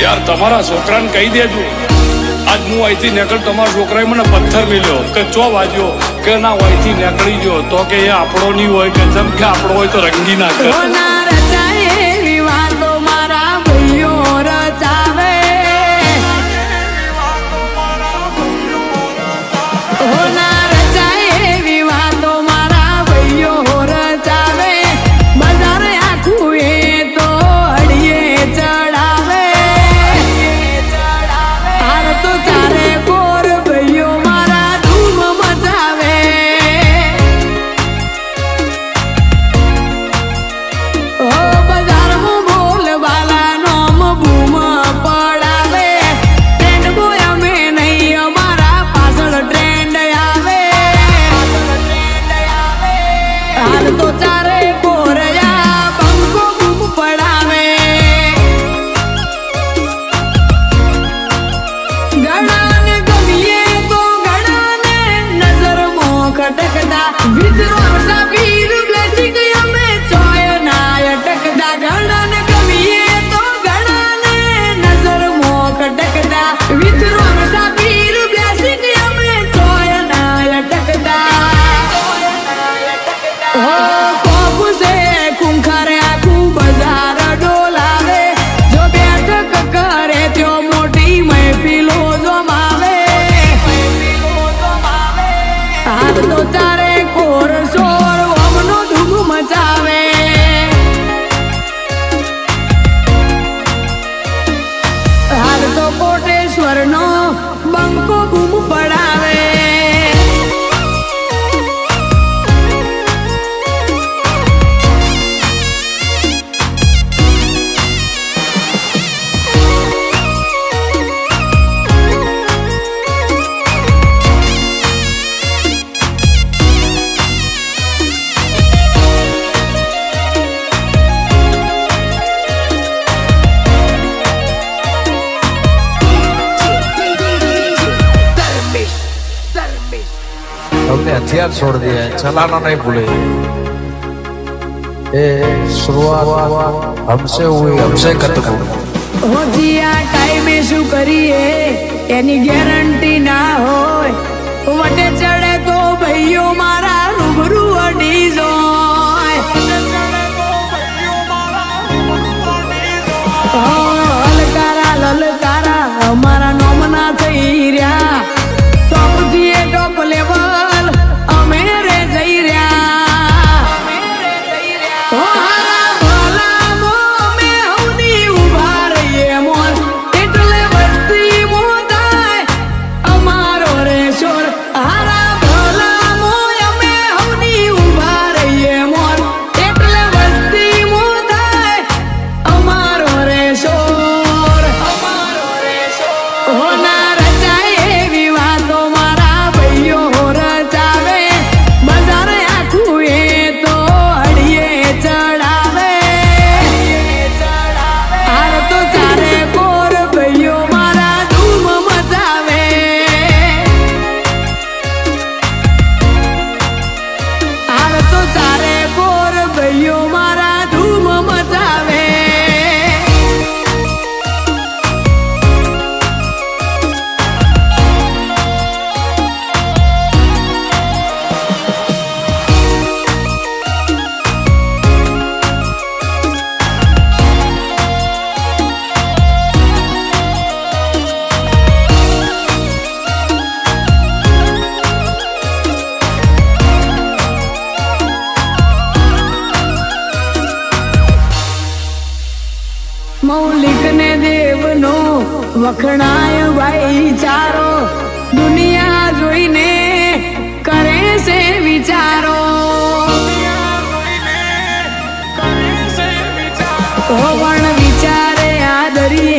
यार तमारा छोकरा ने कही देजो आज हूँ अहींथी निकल तमारा छोकराए मने पत्थर मिल्यो के चो वाज्यो के ना अहींथी निकली गयो तो के ये आपणो नहीं होय के जम के आपणो होय तो रंगी ना कर हमने हथियार छोड़ दिया है, चलाना नहीं भूले। शुरुआत हमसे हुई, हमसे खत्म हो जिया टाइम शू करिए एनी गारंटी ना होय वटे चढ़े तो भईयो मारा रूबरू अडी जोय ललकारा ललकारा हमारा नोमना थई रहा टॉप दिए टॉप लेवल मौलिक ने देव नो वखणाय भाईचारो दुनिया जोईने करे से विचारो वण विचारे आदरिए